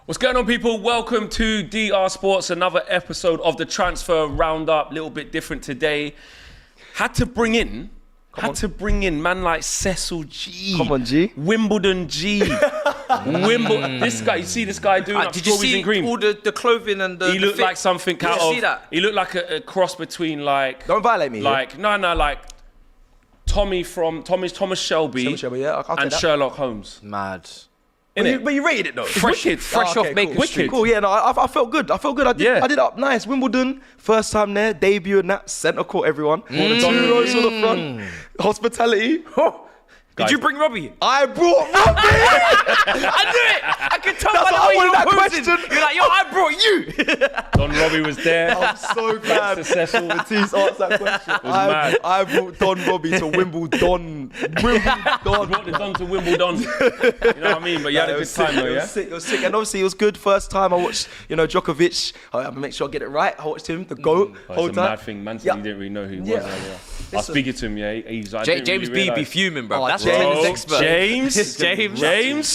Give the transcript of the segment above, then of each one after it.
What's going on, people? Welcome to DR Sports, another episode of the Transfer Roundup. A little bit different today. Had to bring in man like Cecil G. Come on, G. Wimbledon G. Wimbledon. This guy, you see this guy doing up did you strawberries see and cream? all the clothing and the He looked like something out of. See that? He looked like a cross between like. Don't violate me. Like like Thomas Shelby, yeah, I'll take and that. Sherlock Holmes. Mad. But you rated it though. Wicked. Fresh off Baker cool. Street. Cool, yeah, no, I felt good. I Yeah. did up nice. Wimbledon, first time there, debut and that, centre court, everyone. All the 2 rows on the front, hospitality. Did you bring Robbie? I brought Robbie! I knew it! I could tell That's by the why way I you wanted were that posing. question. You're like, yo, I brought you. Don Robbie was there. I'm so glad Cecil. Matisse asked that question. mad. I brought Don Robbie to Wimbledon. Brought the Don to Wimbledon. You know what I mean? But you had a good time though, yeah? It was sick. And obviously it was good. First time I watched, Djokovic. I make sure I get it right. I watched him, the GOAT. It's a mad thing. Man said he didn't really know who he was. Yeah. Earlier. I was speaking to him, yeah. He's like, James B be fuming, bro. Oh, That's James. what tennis expert. James.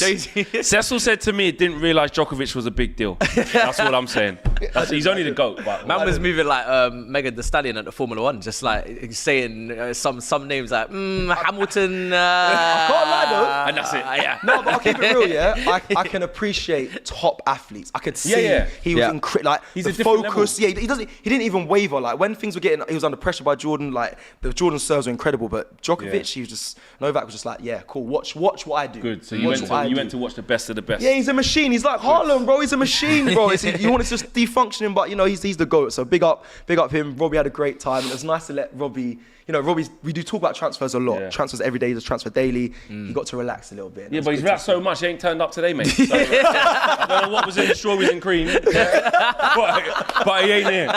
Cecil said to me, didn't realise Djokovic was a big deal. That's what I'm saying. He's only the GOAT. But Man was moving like Megan Thee Stallion at the Formula One, just like saying some names like Hamilton. I can't lie though. and that's it. Yeah. No, but I'll keep it real, yeah. I can appreciate top athletes. I could see he was like He's the a different focus. level. Yeah, he didn't even waver. Like when things were getting, he was under pressure by Jordan. Like the Jordan serves were incredible, but Djokovic, he was just Novak was just like, yeah, cool. Watch what I do. Good. So you went to watch the best of the best. Yeah, he's a machine. He's like Harlem, bro. He's a machine, bro. You want to just defunk him, but he's the GOAT. So big up him. Robbie had a great time, and it was nice to let Robbie. We do talk about transfers a lot. Yeah. Transfers every day. There's transfer daily. He got to relax a little bit. Yeah, but he's relaxed so much, he ain't turned up today, mate. So, I don't know what was in the strawberries and cream, but he ain't here.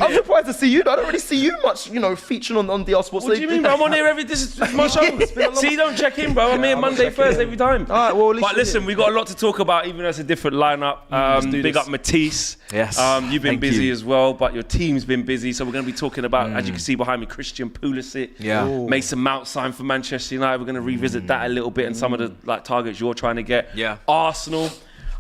I'm surprised to see you. I don't really see you much, featuring on DR Sports. What do you mean, bro? I'm on here this is my show. See, don't check in, bro. I'm here Monday, Thursday, every time. All right, well, at least but listen, we got a lot to talk about, even though it's a different lineup. Big up Matisse. Yes. You've been Thank busy you. as well, but your team's been busy. So we're going to be talking about, as you can see behind me, Christian Pulisic. Yeah. Ooh. Mason Mount signed for Manchester United. We're going to revisit that a little bit and some of the targets you're trying to get. Yeah. Arsenal.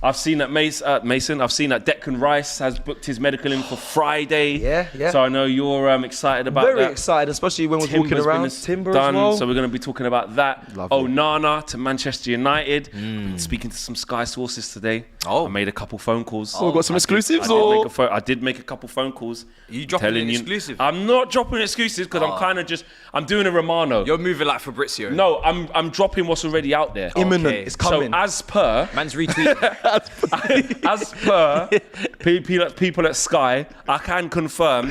I've seen that I've seen that Declan Rice has booked his medical in for Friday. Yeah. So I know you're excited about that. Very excited, especially when we're walking around. Timber done, as well. so we're going to be talking about that. Lovely. Onana to Manchester United. Been speaking to some Sky sources today. Oh. I made a couple phone calls. Oh, got some exclusives, I did make a couple phone calls. You dropping an exclusive? I'm not dropping exclusives because I'm kind of I'm doing a Romano. You're moving like Fabrizio. No, I'm dropping what's already out there. Imminent. Okay. It's coming. So as per Man's retweeting. as per people at Sky, I can confirm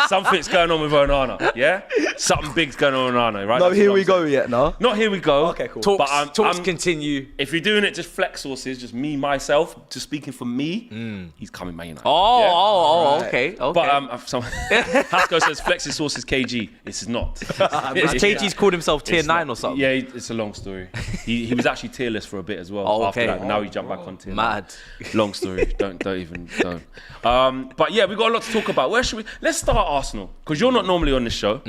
something's going on with Onana. Yeah, something big's going on with Onana. Right? No, That's here what we I'm go saying. yet, no? Not here we go. Okay, cool. Talks I'm continue. If you're doing it just flex sources, just me, myself, just speaking for me, he's coming Man United. Okay. But Haskell says flex's source is KG. It's not. KG's called himself tier 9 or something. Yeah, it's a long story. He was actually tierless for a bit as well. Oh, after okay. that, now he jumped back on tier. Mad. Long story. Don't. But yeah, we've got a lot to talk about. Where should we? Let's start Arsenal because you're not normally on this show.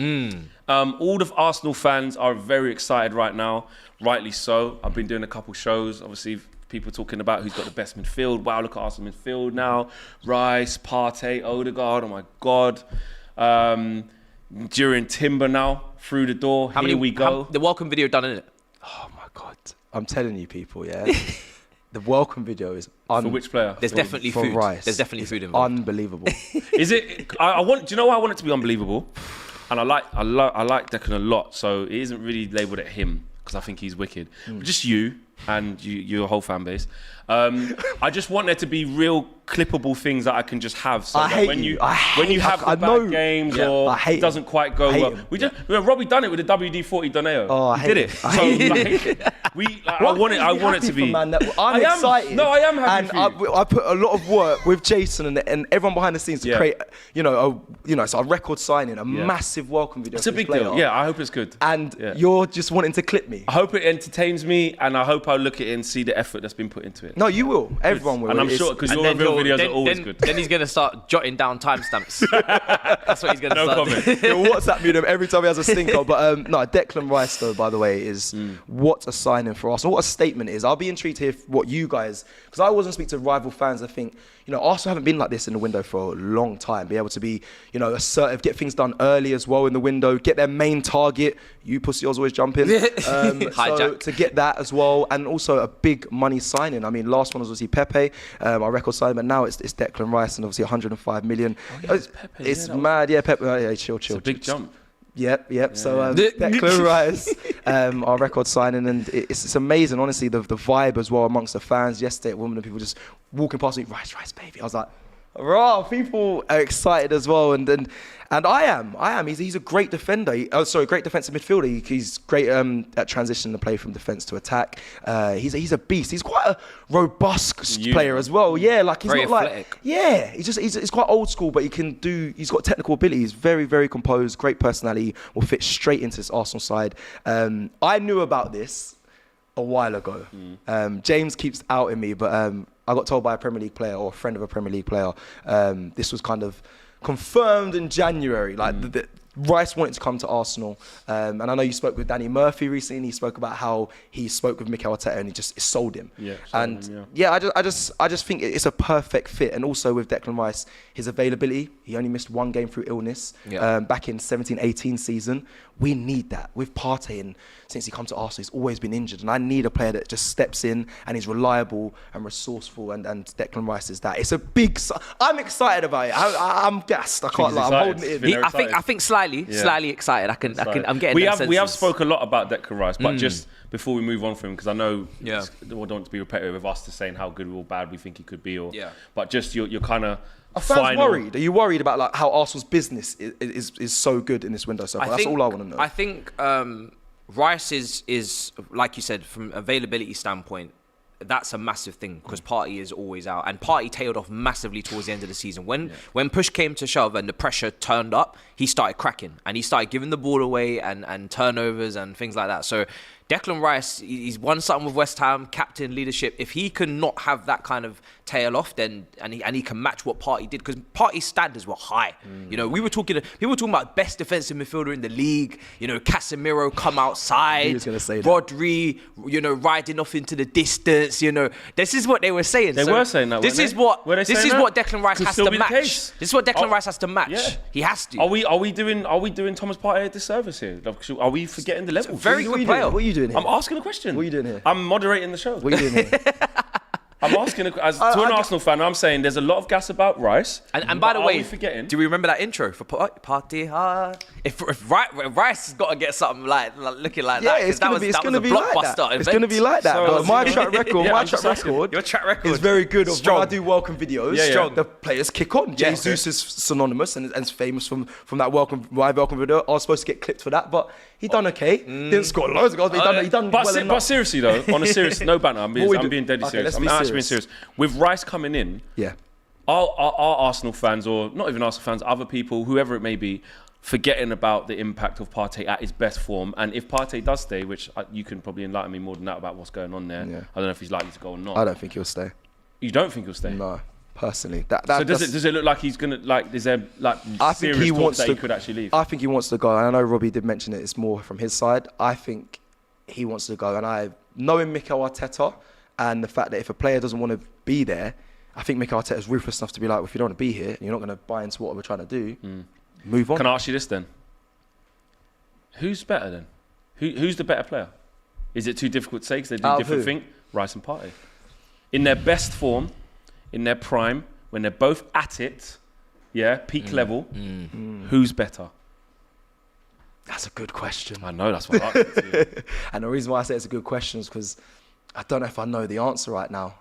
All the Arsenal fans are very excited right now, rightly so. I've been doing a couple shows, obviously. People talking about who's got the best midfield. Wow, look at Arsenal midfield now. Rice, Partey, Odegaard. Oh my God. Jurrien Timber now through the door. Here we go. The welcome video done, isn't it? Oh my God. I'm telling you, people, yeah. The welcome video is For which player? There's definitely for food. Rice. There's definitely food involved. Unbelievable. Is it? Do you know why I want it to be unbelievable? And I like Declan a lot, so it isn't really labelled at him because I think he's wicked. But just you and your whole fan base. I just want there to be real clippable things that I can just have. So I that hate when you. you I have the bad games or I hate it doesn't quite go well. him. Robbie done it with the WD-40 Doneo. Oh, I he hate did it. him. I hate So I want it to be. I'm excited. No, I am happy and for you. I put a lot of work with Jason and everyone behind the scenes to create, it's a record signing, a massive welcome video. It's a big deal. Yeah, I hope it's good. And you're just wanting to clip me. I hope it entertains me, and I hope hope I'll look at it and see the effort that's been put into it. No, you will. Everyone will. And I'm sure, because your reveal videos are always good. Then he's going to start jotting down timestamps. That's what he's going to start comment. He'll WhatsApp me them every time he has a stinker. But no, Declan Rice, though, by the way, is what a signing for Arsenal. What a statement it is. I'll be intrigued to hear what you guys, because I wasn't speak to rival fans. I think, Arsenal haven't been like this in the window for a long time. Be able to be, assertive, get things done early as well in the window, get their main target. You pussy, I was always jumping. So to get that as well, and also a big money signing. I mean, last one was obviously Pepe, our record signing, but now it's Declan Rice, and obviously 105 million. It's mad, yeah, Pepe. Chill. It's a big jump. Yep. Yeah. So Declan Rice, our record signing, and it's amazing, honestly, the vibe as well amongst the fans. Yesterday at Wimbledon, people just walking past me, Rice, baby. I was like, raw. People are excited as well, and I am. He's a great defender. Great defensive midfielder. He's great at transitioning the play from defense to attack. He's a beast. He's quite a robust player as well. Yeah, like he's very not athletic. like he's quite old school, but he's got technical ability. He's very, very composed, great personality. Will fit straight into this Arsenal side. I knew about this a while ago. James keeps outing me, but I got told by a Premier League player or a friend of a Premier League player. This was kind of confirmed in January. Like Rice wanted to come to Arsenal, and I know you spoke with Danny Murphy recently. And he spoke about how he spoke with Mikel Arteta and it sold him. I just think it's a perfect fit. And also with Declan Rice, his availability. He only missed one game through illness back in 17-18 season. We need that with Partey, and since he come to Arsenal, he's always been injured. And I need a player that just steps in and is reliable and resourceful. And Declan Rice is that. It's a big. I'm excited about it. I'm gassed. I can't lie. I'm holding it in. I think slightly excited. I'm getting. We have spoke a lot about Declan Rice, but just before we move on from him, because I know we don't want to be repetitive with us to saying how good or bad we think he could be, but just you're kind of. Are fans worried? Are you worried about like how Arsenal's business is so good in this window so far? That's all I want to know. I think Rice is like you said, from availability standpoint, that's a massive thing because Partey is always out, and Partey tailed off massively towards the end of the season. When push came to shove and the pressure turned up, he started cracking and he started giving the ball away and turnovers and things like that. So Declan Rice, he's won something with West Ham, captain, leadership. If he can not have that kind of tail off, then and he can match what Partey did, because Partey's standards were high. People were talking about best defensive midfielder in the league. Casemiro come outside, he was gonna say that. Rodri, riding off into the distance. This is what they were saying. They were saying that. This is what Declan Rice has to match. This is what Declan Rice has to match. Yeah. He has to. Are we doing Thomas Partey a disservice here? Are we forgetting the level? Very good player. What are you doing here? I'm asking a question. What are you doing here? I'm moderating the show. What are you doing here? I'm asking, to an Arsenal fan, I'm saying there's a lot of gas about Rice. And by the way, do we remember that intro for Partey? If Rice has got to get something like looking like that, it's going to be like that. It's going to be like that. So, but my track record, your track record is very good. Strong. When I do welcome videos, the players kick on. Jesus is synonymous and is famous from that welcome video. I was supposed to get clipped for that, but he done okay. Didn't score loads of goals, but he done well enough. But seriously though, on a serious, no banter, I'm being deadly serious. I'm actually being serious. With Rice coming in, are Arsenal fans, or not even Arsenal fans, other people, whoever it may be, forgetting about the impact of Partey at his best form? And if Partey does stay, which you can probably enlighten me more than that about what's going on there. Yeah. I don't know if he's likely to go or not. I don't think he'll stay. You don't think he'll stay? No, personally. So does it look like he's gonna is there serious talks that he could actually leave? I think he wants to go. And I know Robbie did mention it. It's more from his side. I think he wants to go. And knowing Mikel Arteta and the fact that if a player doesn't want to be there, I think Mikel Arteta is ruthless enough to be like, well, if you don't want to be here and you're not going to buy into what we're trying to do, move on. Can I ask you this then? Who's better then? Who's the better player? Is it too difficult to say because they do different things? Rice and Partey. In their best form, in their prime, when they're both at it, peak level, who's better? That's a good question. I know, that's what I asked you. And the reason why I say it's a good question is because I don't know if I know the answer right now.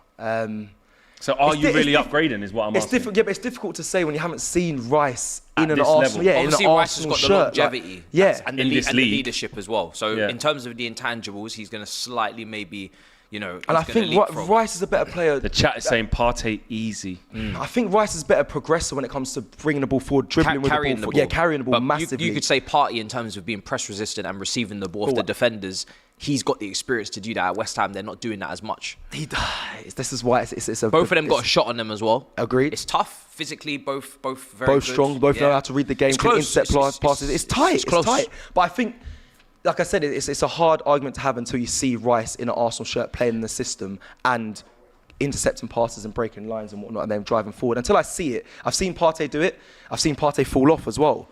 So are you really upgrading is what I'm asking. But it's difficult to say when you haven't seen Rice in an Arsenal level. Yeah, obviously in an Rice has got the longevity and the leadership as well. So in terms of the intangibles, he's going to slightly maybe, and I think Rice is a better player. The chat is saying Partey easy. I think Rice is a better progressor when it comes to bringing the ball forward, dribbling with the ball. Yeah, carrying the ball massively. You could say Partey in terms of being press resistant and receiving the ball off the defenders. he's got the experience to do that. At West Ham, they're not doing that as much. This is why it's a... Both of them got a shot on them as well. Agreed. It's tough physically. Both very good. Strong. Both know how to read the game. Can intercept passes. It's tight. It's tight. But I think, like I said, it's a hard argument to have until you see Rice in an Arsenal shirt playing in the system and intercepting passes and breaking lines and whatnot, and then driving forward. Until I see it, I've seen Partey do it. I've seen Partey fall off as well.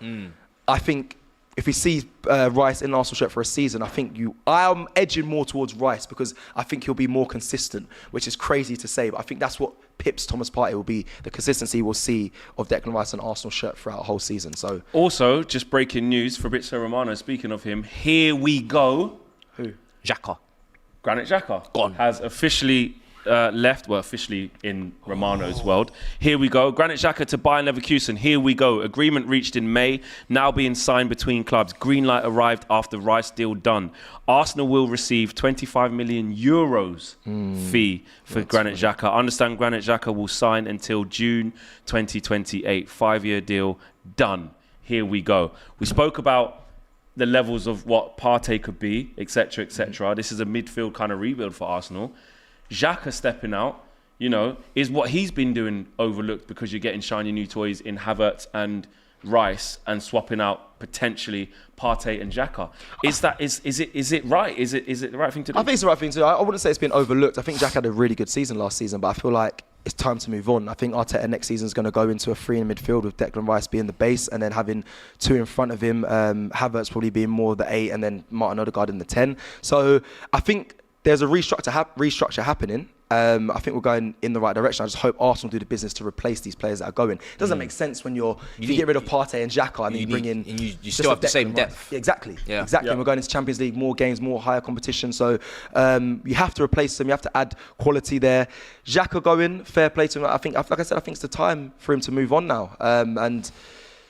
I think if we see Rice in an Arsenal shirt for a season, I am edging more towards Rice because I think he'll be more consistent, which is crazy to say, but I think that's what pips Thomas Partey will be, the consistency we'll see of Declan Rice in an Arsenal shirt throughout the whole season. So also, just breaking news, Fabrizio Romano, speaking of him, here we go. Who? Xhaka. Granit Xhaka Gone. has officially left, well, officially in Romano's world. Here we go. Granit Xhaka to Bayern Leverkusen. Here we go. Agreement reached in May, now being signed between clubs. Green light arrived after Rice deal done. Arsenal will receive 25 million euros fee for Granit Xhaka. I understand Granit Xhaka will sign until June 2028. 5-year deal done. Here we go. We spoke about the levels of what Partey could be, etc., etc. This is a midfield kind of rebuild for Arsenal. Xhaka stepping out, is what he's been doing overlooked because you're getting shiny new toys in Havertz and Rice and swapping out potentially Partey and Xhaka. Is it right? Is it the right thing to do? I think it's the right thing to do. I wouldn't say it's been overlooked. I think Xhaka had a really good season last season, but I feel like it's time to move on. I think Arteta next season is going to go into a 3 in midfield with Declan Rice being the base and then having 2 in front of him. Havertz probably being more the 8 and then Martin Odegaard in the 10. So I think there's a restructure happening. I think we're going in the right direction. I just hope Arsenal do the business to replace these players that are going. It doesn't make sense when you get rid of Partey and Xhaka and then you bring in... And you still have the same depth. Exactly. Yeah. And we're going into Champions League, more games, more higher competition. So you have to replace them. You have to add quality there. Xhaka going, fair play to him. I think it's the time for him to move on now. And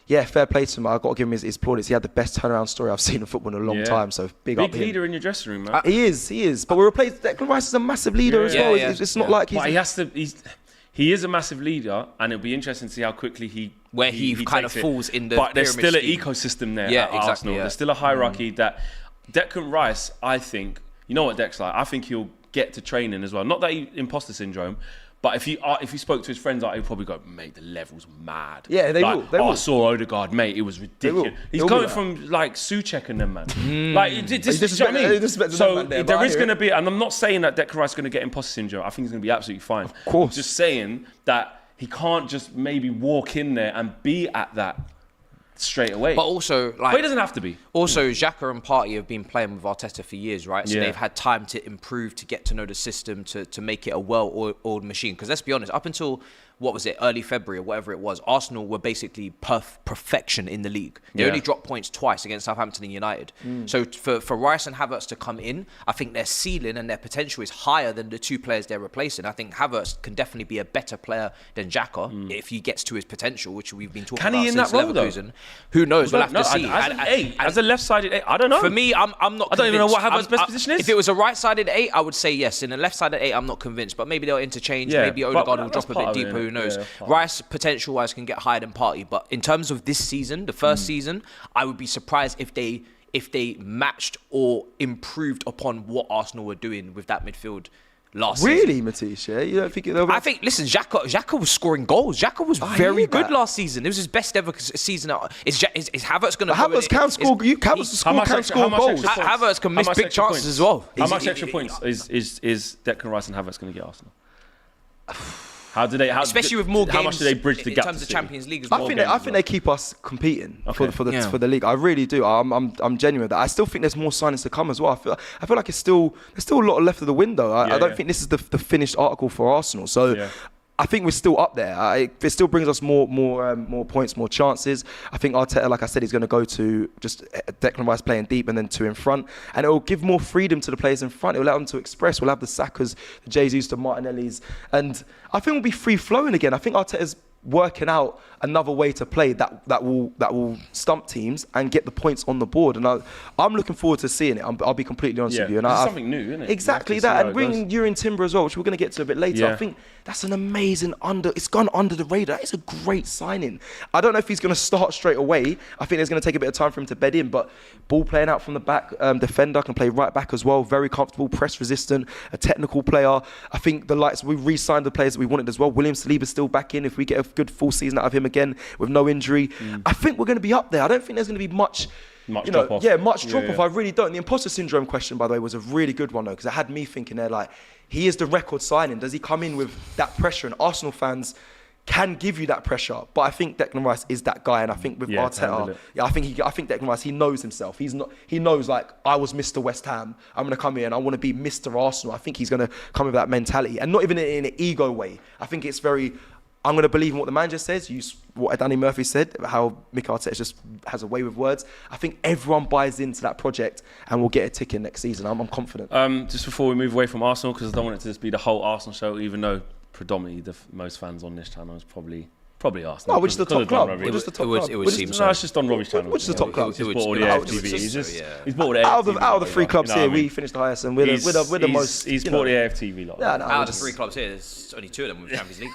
yeah, fair play to him. I've got to give him his plaudits. He had the best turnaround story I've seen in football in a long time. So big up him. Big leader in your dressing room, man. He is. But we replaced Declan Rice as a massive leader as well. It's not like he's... But he is a massive leader, and it'll be interesting to see how quickly he kind of falls in the But there's still scheme. an ecosystem there at Arsenal. There's still a hierarchy that Declan Rice, I think, you know what Dec's like, I think he'll get to training as well. Not that imposter syndrome, but if he spoke to his friends, he'll probably go, mate, the level's mad. Yeah, they will. I saw Odegaard, mate, it was ridiculous. He's going from like Souček and them, man. This is what I mean. So there is going to be, and I'm not saying that Declan Rice is going to get imposter syndrome. I think he's going to be absolutely fine. Of course. Just saying that he can't just maybe walk in there and be at that straight away. But also, but he doesn't have to be. Also, Xhaka and Partey have been playing with Arteta for years, right? So they've had time to improve, to get to know the system, to make it a well-oiled machine. Because let's be honest, up until early February or whatever it was, Arsenal were basically perfection in the league. They only dropped points twice against Southampton and United. So for Rice and Havertz to come in, I think their ceiling and their potential is higher than the 2 players they're replacing. I think Havertz can definitely be a better player than Xhaka if he gets to his potential, which we've been talking about since Leverkusen. Who knows? We'll have to see. As a left-sided 8, I don't know. For me, I'm not. I don't even know what Havertz's best position is. If it was a right-sided 8, I would say yes. In a left-sided 8, I'm not convinced. But maybe they'll interchange. Maybe Odegaard will drop a bit deeper. Who knows? Rice, potential-wise, can get higher than Partey. But in terms of this season, the first season, I would be surprised if they matched or improved upon what Arsenal were doing with that midfield last season. Really, Matisse? Yeah, you don't think listen, Xhaka was scoring goals. Xhaka was very good last season. It was his best ever season. Is Havertz going to? Havertz can score. Can score goals. Havertz can miss big chances as well. How much extra points is Declan Rice and Havertz going to get Arsenal? Especially with more games, how much do they bridge the gap in terms of Champions League? I think they keep us competing for the league. I really do. I'm genuine with that. I still think there's more signings to come as well. I feel like there's still a lot left of the window. I don't think this is the finished article for Arsenal. So. I think we're still up there. It still brings us more points, more chances. I think Arteta, like I said, he's going to go to just Declan Rice playing deep and then 2 in front. And it will give more freedom to the players in front. It will allow them to express. We'll have the Sakas, the Jesus, the Martinellis. And I think we'll be free-flowing again. I think Arteta's working out another way to play that will stump teams and get the points on the board. And I'm looking forward to seeing it. I'll be completely honest with you. And it's something new, isn't it? Exactly that. And bringing Jurrien Timber as well, which we're going to get to a bit later. I think that's an amazing it's gone under the radar. It's a great signing. I don't know if he's going to start straight away. I think it's going to take a bit of time for him to bed in, but ball playing out from the back, defender, can play right back as well. Very comfortable, press resistant, a technical player. I think we re-signed the players that we wanted as well. William Saliba's still back in. If we get a good full season out of him again with no injury, I think we're going to be up there. I don't think there's going to be much drop off. Yeah, much drop off. I really don't. The imposter syndrome question, by the way, was a really good one though, because it had me thinking there, like, he is the record signing. Does he come in with that pressure? And Arsenal fans can give you that pressure, but I think Declan Rice is that guy, and I think with Arteta, I think Declan Rice, he knows himself. He knows, like, I was Mr. West Ham. I'm going to come here and I want to be Mr. Arsenal. I think he's going to come with that mentality, and not even in an ego way. I think it's very, I'm going to believe in what the manager says. Use what Danny Murphy said, how Mikel Arteta just has a way with words. I think everyone buys into that project, and we'll get a tick in next season. I'm confident. Just before we move away from Arsenal, because I don't want it to just be the whole Arsenal show, even though predominantly the most fans on this channel is probably Arsenal. No, which is the top club. It was the top club. It would seem so. No, it's just on Robbie's channel. Which is the top club? He's bought all the AFTV. He's bought all the AFTV. Out of the three clubs here, we finished the highest, and we're the most. He's bought the AFTV lot. Out of the three clubs here, there's only two of them with Champions League.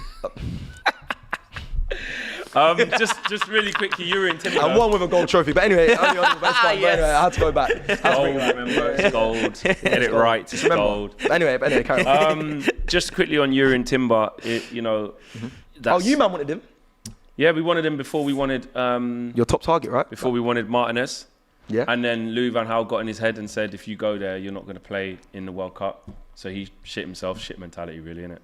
Just really quickly, Jurrien Timber. And one with a gold trophy. But anyway, anyway, I had to go back. Gold, remember, it's gold. Get it right, it's gold. Anyway, carry on. Just quickly on Jurrien Timber, you man wanted him? Yeah, we wanted him before we wanted... your top target, right? Before we wanted Martinez. Yeah. And then Louis van Gaal got in his head and said, if you go there, you're not going to play in the World Cup. So he shit himself, shit mentality really, innit?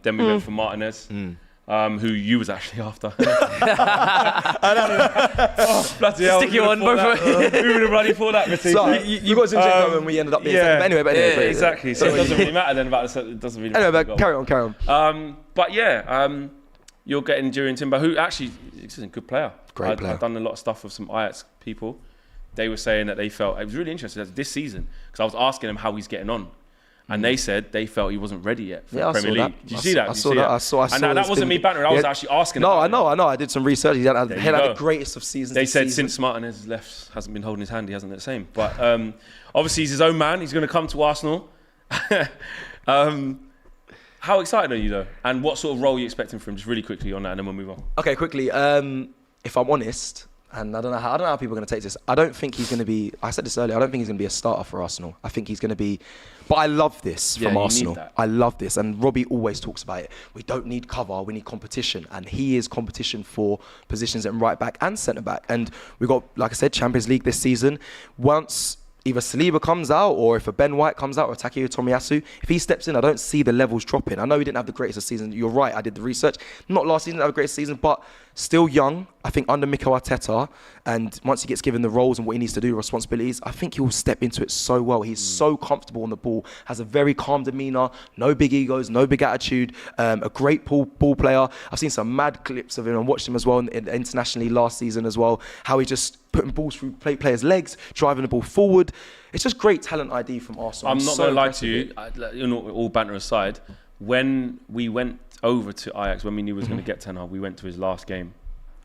Then we went for Martinez. Who you was actually after. Bloody hell. Sticky one. Who would have bloody for that, Matty? So, you got Zinchenko and we ended up being second. But anyway. Exactly. So it doesn't really matter then about it. Doesn't really matter. Anyway, carry on. But yeah, you're getting Jurrien Timber, who actually is a good player. Great player. I've done a lot of stuff with some Ajax people. They were saying that they felt, it was really interesting this season, because I was asking them how he's getting on. And they said they felt he wasn't ready yet for the Premier League. Did you see that? I saw that. And that wasn't me bantering. I was actually asking. No, I know. I did some research. He had the greatest of seasons. They said since Martinez left, hasn't been holding his hand. He hasn't the same. But obviously he's his own man. He's going to come to Arsenal. How excited are you though? And what sort of role are you expecting from him? Just really quickly on that, and then we'll move on. Okay, quickly. If I'm honest. And I don't know how people are going to take this. I don't think he's going to be... I said this earlier. I don't think he's going to be a starter for Arsenal. I think he's going to be... But I love this from Arsenal. I love this. And Robbie always talks about it. We don't need cover. We need competition. And he is competition for positions at right back and centre back. And we've got, like I said, Champions League this season. Once either Saliba comes out, or if a Ben White comes out, or Takehiro Tomiyasu, if he steps in, I don't see the levels dropping. I know he didn't have the greatest of season. You're right, I did the research. Not last season, didn't have the greatest season, but still young. I think under Mikel Arteta, and once he gets given the roles and what he needs to do, responsibilities, I think he will step into it so well. He's so comfortable on the ball, has a very calm demeanour, no big egos, no big attitude, a great ball player. I've seen some mad clips of him and watched him as well internationally last season as well, how he just putting balls through players' legs, driving the ball forward. It's just great talent ID from Arsenal. I'm not going to lie to you, all banter aside, when we went over to Ajax, when we knew we was going to get Ten Hag, we went to his last game.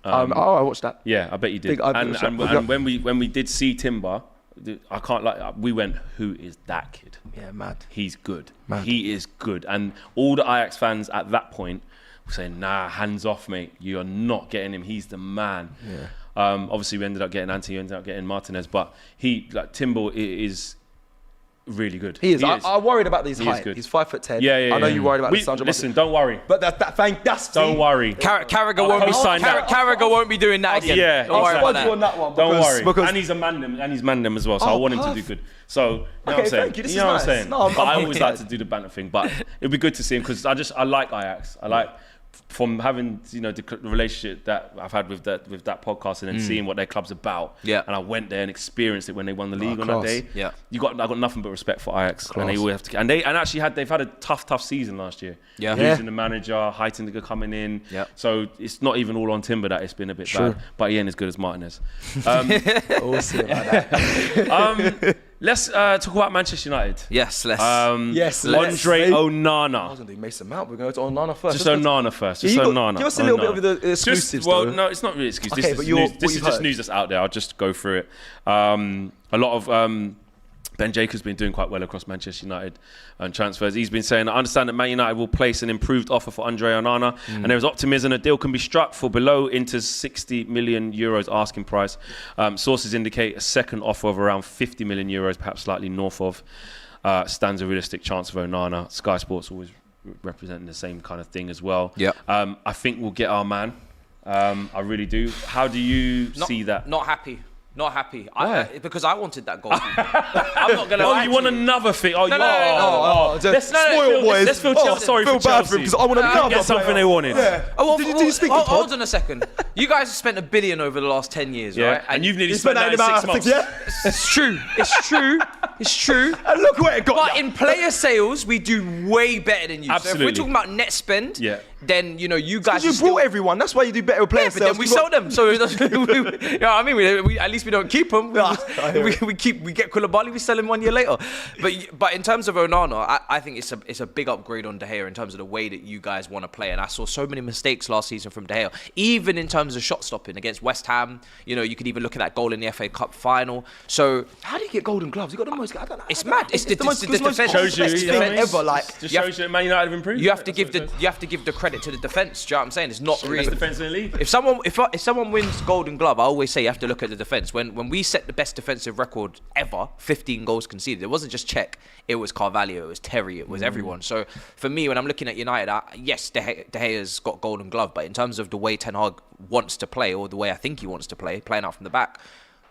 I watched that. Yeah, I bet you did. And when we did see Timber, I can't like. We went, who is that kid? Yeah, mad. He's good. Mad. He is good. And all the Ajax fans at that point were saying, nah, hands off, mate. You are not getting him. He's the man. Yeah. Obviously, we ended up getting Ante, we ended up getting Martinez, but Timber is really good. He is. I worried about his height. He's 5'10". Yeah. I know you worried about the Sandro. Listen, don't worry. But don't worry. Carragher won't be doing that again. Yeah, don't worry about that. On that one don't worry. Because and he's a mandem as well, so I want him to do good. So, you know what I'm saying? You know what I'm saying? No, but I always like to do the banter thing. But it'd be good to see him because I like Ajax. I like. From having the relationship that I've had with that podcast and then seeing what their club's about, and I went there and experienced it when they won the league on that day. Yeah, I got nothing but respect for Ajax, and they always have to. And they've had a tough season last year. Yeah, losing the manager, Heitinga coming in. Yeah, so it's not even all on Timber that it's been a bit bad, but he ain't as good as Martinez. We'll see about that. Let's talk about Manchester United. Yes, let's. Yes, Andre I Onana. was going to do Mason Mount. We're going to go to Onana first. Just Onana first. Just Onana. Give us a little bit of the exclusives. Well, though. no, it's not really exclusive. Okay, This but is just news that's out there. I'll just go through it. A lot of Ben Jacobs been doing quite well across Manchester United and transfers. He's been saying, I understand that Man United will place an improved offer for Andre Onana, and there's optimism a deal can be struck for below Inter's 60 million euros asking price. Sources indicate a second offer of around 50 million euros, perhaps slightly north of, stands a realistic chance of Onana. Sky Sports always representing the same kind of thing as well. Yep. I think we'll get our man. I really do. How do you see that? Not happy. Not happy. Because I wanted that goal. I'm not going to lie you to want you. another thing? Oh, No, you no, no, Let's spoiled boys. Let's feel Oh, sorry feel for bad Chelsea. for him because I want to get something they wanted. Yeah. Oh, well, Did you speak to Pod? hold on a second. You guys have spent $1 billion over the last 10 years, Yeah, right? and you've nearly You spent that in 6 months. Yeah. It's true. It's true. It's true. And look where it got But you. in player sales, we do way better than you. Absolutely. So if we're talking about net spend, Yeah. then, you guys You brought everyone. That's why you do better with player Yeah, but then sales. we sell them. So, you know what I mean? We at least we don't keep them. I hear it. We get Koulibaly, we sell him 1 year later. But in terms of Onana, I think it's a big upgrade on De Gea in terms of the way that you guys want to play. And I saw so many mistakes last season from De Gea, even in terms of shot stopping against West Ham. You could even look at that goal in the FA Cup final. So How do you get golden gloves? You got the most. I don't know. It's mad. It's the most defense. Shows you, complex you know, thing ever. Like Just You have- shows you that Man United have improved. you have to give the credit to the defense. Do you know what I'm saying? It's not really. Best defence in the league. If someone wins Golden Glove, I always say you have to look at the defence. When we set the best defensive record ever, 15 goals conceded, it wasn't just Czech, it was Carvalho, it was Terry, it was everyone. So for me, when I'm looking at United, yes, De Gea's got Golden Glove, but in terms of the way Ten Hag wants to play, or the way I think he wants to play, playing out from the back,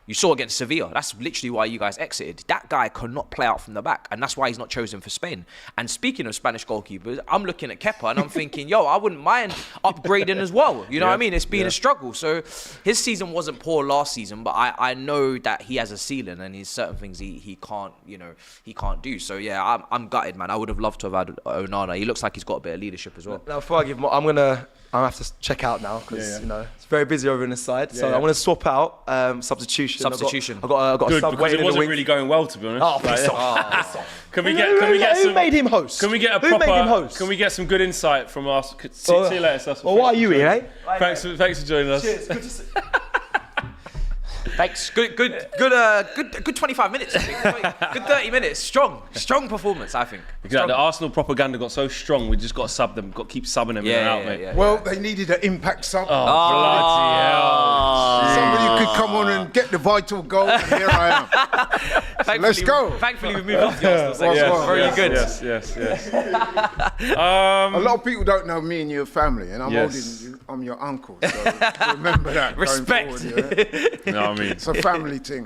you saw against Sevilla. That's literally why you guys exited. That guy could not play out from the back, and that's why he's not chosen for Spain. And speaking of Spanish goalkeepers, I'm looking at Kepa and I'm thinking, I wouldn't mind upgrading as well. You know what I mean? It's been a struggle. So his season wasn't poor last season, but I know that he has a ceiling and he's certain things he can't, he can't do. So yeah, I'm gutted, man. I would have loved to have had Onana. He looks like he's got a bit of leadership as well. now, before I give, I'm gonna have to check out now because it's very busy over in the side. So yeah. I'm gonna swap out substitution. Substitution. I've got a Good, sub because waiting it in the wasn't wing. really going well, to be honest. Oh, piss off. Can we get Who some? made him host? Can we get a Who proper? made him host? Can we get some good insight from us? See you later, Cecil. Well, why are you here, eh? Thanks for joining us. Cheers. Good to see. Thanks. Good 25 minutes. I think. Good 30 minutes. Strong performance, I think. Exactly. The Arsenal propaganda got so strong, we just got to sub them. Got to keep subbing them in and out, mate. Well, they needed an impact sub. Bloody hell! Somebody could come on and get the vital goal, and here I am. Let's go. Thankfully, we moved on to the Arsenal section. Yes, Very yes, good. Yes. A lot of people don't know me and your family, and I'm Yes. older than you. I'm your uncle, so remember that. going Respect. forward, yeah? You know what I mean? It's a family thing.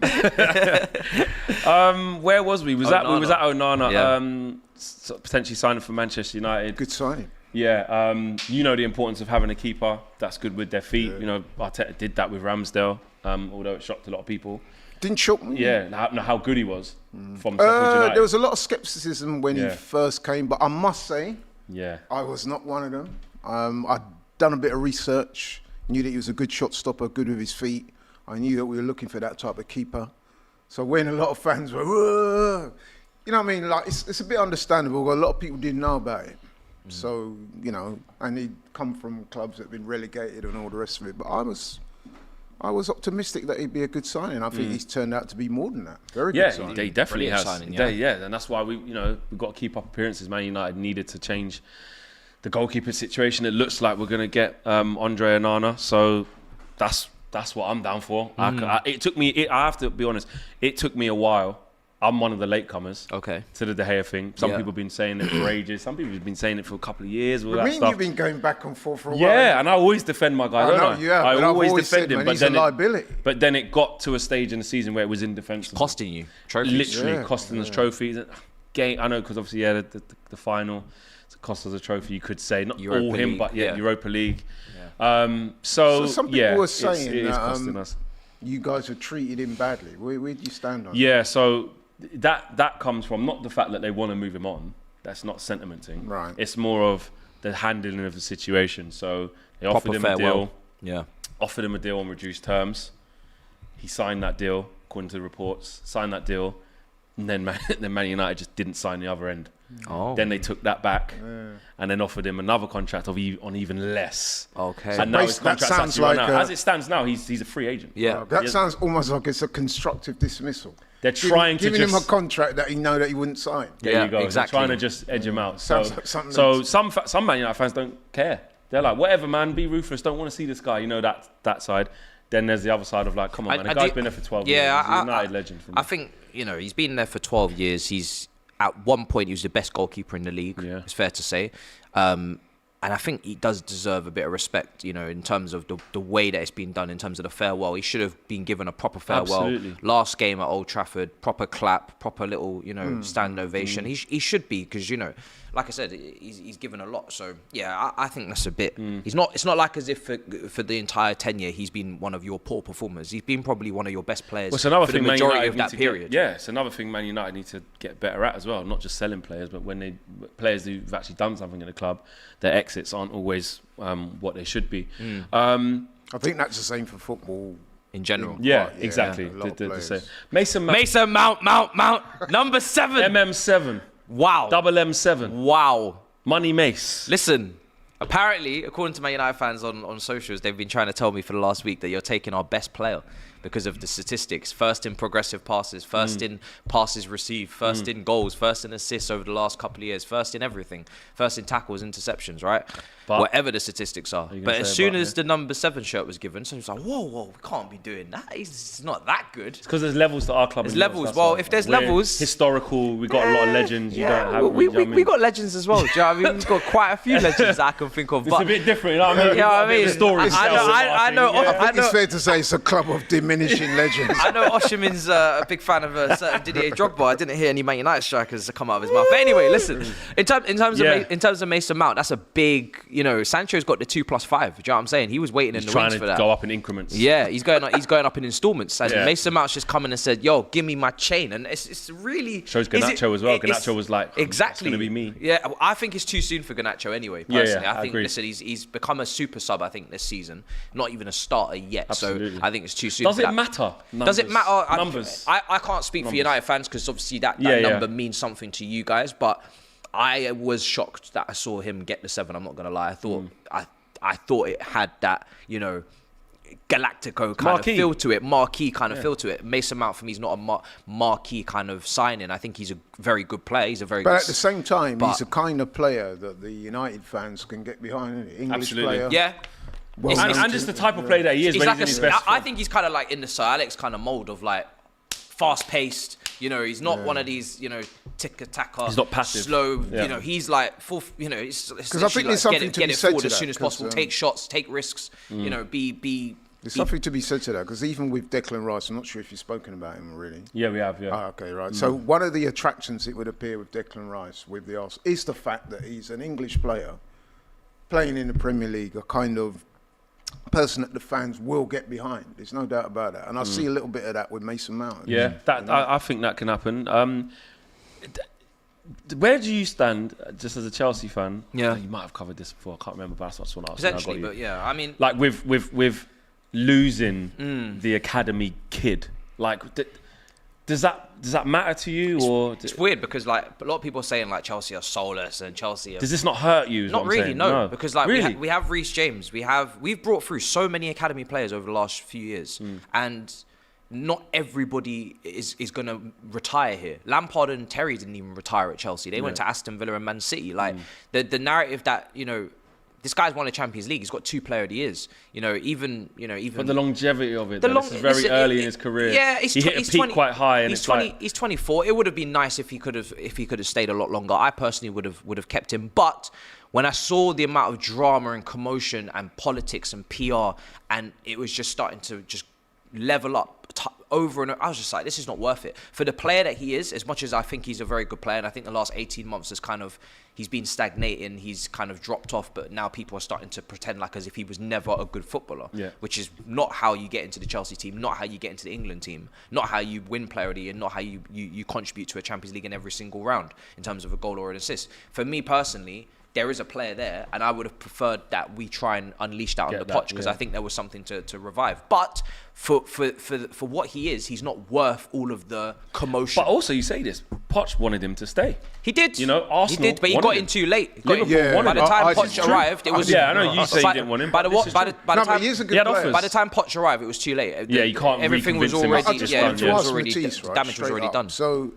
Where was we? We was at Onana. Yeah. Potentially signing for Manchester United. Good signing. Yeah. The importance of having a keeper that's good with their feet. Arteta did that with Ramsdale, although it shocked a lot of people. Didn't shock me. Yeah, how good he was from Sheffield United. There was a lot of scepticism when he first came, but I must say, Yeah. I was not one of them. I'd done a bit of research, knew that he was a good shot stopper, good with his feet. I knew that we were looking for that type of keeper. So when a lot of fans were, whoa, you know what I mean? Like it's a bit understandable. A lot of people didn't know about it. So, and he'd come from clubs that had been relegated and all the rest of it. But I was optimistic that he'd be a good signing. I think he's turned out to be more than that. Very good signing. He definitely Brilliant has. signing, And that's why we've got to keep up appearances. Man United needed to change the goalkeeper situation. It looks like we're going to get Andre Onana. So that's what I'm down for. It took me. I have to be honest. It took me a while. I'm one of the latecomers. Okay. To the De Gea thing. Some people have been saying it for ages. Some people have been saying it for a couple of years. All I that mean, stuff. you've been going back and forth for a while. Yeah, and I always defend my guy. I know you have, I but I've always always defend said, him. man, But he's then a liability. But then it got to a stage in the season where it was indefensible. Costing you trophies. Literally costing us trophies. Game. I know because obviously the final. Cost us a trophy, you could say. Not Europa all him, League, but yeah. Europa League. Yeah. So some people were saying it is that, costing us. You guys were treated him badly. Where do you stand on Yeah, so that comes from not the fact that they want to move him on. That's not sentimenting. Right. It's more of the handling of the situation. So they offered him Proper a deal. farewell. Yeah. Offered him a deal on reduced terms. He signed that deal, according to the reports. Signed that deal. And then Man United just didn't sign the other end. Oh. Then they took that back and then offered him another contract on even less. Okay. And now his that contract's sounds actually run like out. As it stands now, he's a free agent. Yeah. That sounds almost like it's a constructive dismissal. They're trying to giving him a just... contract that he know that he wouldn't sign. There Yeah, you go. exactly. They're trying to just edge him out. Sounds like something So some Man United fans don't care. They're like, whatever, man, be ruthless. Don't want to see this guy. You know that side. Then there's the other side of like, come on, man. The guy's been there for 12 years. He's a United legend for me. I think, he's been there for 12 years. He's at one point he was the best goalkeeper in the league. Yeah. It's fair to say. And I think he does deserve a bit of respect, in terms of the way that it's been done, in terms of the farewell. He should have been given a proper farewell. Absolutely. Last game at Old Trafford, proper clap, proper little, stand ovation. He should be, because, like I said, he's given a lot. So, yeah, I think that's a bit... It's not like as if for the entire tenure he's been one of your poor performers. He's been probably one of your best players for the majority of that period. It's another thing Man United need to get better at as well. Not just selling players, but when players who've actually done something in the club, their exits aren't always what they should be. I think that's the same for football. In general. Yeah, exactly. The same. Mason Mount. Number 7. MM7. Wow. Double M7. Wow. Money Mace. Listen, apparently, according to Man United fans on socials, they've been trying to tell me for the last week that you're taking our best player because of the statistics. First in progressive passes, first in passes received, first in goals, first in assists over the last couple of years, first in everything, first in tackles, interceptions, right? But whatever the statistics are. But as soon as the number 7 shirt was given, so it's like, whoa, we can't be doing that. It's not that good. It's because there's levels to our club. There's levels. Well, if there's levels... Historical, we got a lot of legends. You don't have... We got legends as well. Do you know what I mean? We've got quite a few legends that I can think of. It's a bit different, you know what I mean? You know what I mean? The stories. I know. I think it's fair to say it's a club of diminishing legends. I know Oshimin's a big fan of a certain Didier Drogba. I didn't hear any Man United strikers come out of his mouth. But anyway, listen. In terms of Mason Mount, that's a big. Sancho's got the 2+5. Do you know what I'm saying? He was waiting in the wings for that. Trying to go up in increments. Yeah, he's going up in installments. And Mason Mount's just come in and said, "Yo, give me my chain." And it's really shows Garnacho as well. Garnacho was like, exactly, it's going to be me. Yeah, I think it's too soon for Garnacho anyway. Personally, I think agree. Listen, he's become a super sub. I think this season, not even a starter yet. Absolutely. So I think it's too soon. Does it matter? Does it matter? Numbers. I can't speak for United fans because obviously that number means something to you guys. But I was shocked that I saw him get the 7. I'm not gonna lie. I thought it had that Galactico kind of feel to it, marquee kind of feel to it. Mason Mount for me is not a marquee kind of signing. I think he's a very good player. He's a very But at the same time, he's the kind of player that the United fans can get behind. English player. Yeah. And just the type of player that he is when he's in his best I think he's kind of like in the Sir Alex kind of mold of like fast-paced. He's not one of these, tick-a-tacker, he's not passive. Slow. He's like full. It's because I think there's something to be said to that as soon as possible. Take shots, take risks. Be. There's something to be said to that because even with Declan Rice, I'm not sure if you've spoken about him already. Yeah, we have. Yeah. Okay, right. So one of the attractions it would appear with Declan Rice with the Arsenal is the fact that he's an English player playing in the Premier League, a kind of person that the fans will get behind. There's no doubt about that. And I see a little bit of that with Mason Mount. Yeah, I think that can happen. Where do you stand, just as a Chelsea fan? Yeah, you might have covered this before. I can't remember, but that's what I want to ask. Potentially, but yeah, I mean, like with losing the academy kid, like does that matter to you, or it's weird because like a lot of people are saying like Chelsea are soulless and Chelsea. Does this not hurt you? Not really, no. Because like really? we have Reece James, we've brought through so many academy players over the last few years, and not everybody is going to retire here. Lampard and Terry didn't even retire at Chelsea. They went to Aston Villa and Man City. Like the narrative that this guy's won a Champions League. He's got 2 Player of the Years. Even. But the longevity of it. This is very early in his career. Yeah, he hit a peak quite high, and he's 20. He's 24. It would have been nice if he could have stayed a lot longer. I personally would have kept him. But when I saw the amount of drama and commotion and politics and PR, and it was just starting to just level up over and over, I was just like, this is not worth it. For the player that he is, as much as I think he's a very good player, and I think the last 18 months he's been stagnating, he's kind of dropped off, but now people are starting to pretend like as if he was never a good footballer, which is not how you get into the Chelsea team, not how you get into the England team, not how you win Player of the Year, not how you contribute to a Champions League in every single round in terms of a goal or an assist. For me personally, there is a player there, and I would have preferred that we try and unleash that under Poch, because I think there was something to revive. But for what he is, he's not worth all of the commotion. But also, you say this, Poch wanted him to stay. He did. You know, Arsenal. He did, but he got in too late. By the I time Poch arrived, it was. I know you say you didn't want him. By the time he's a good player. By the time Poch arrived, it was too late. Yeah, you can't. Everything was reconvince already. him. Damage was already done. So,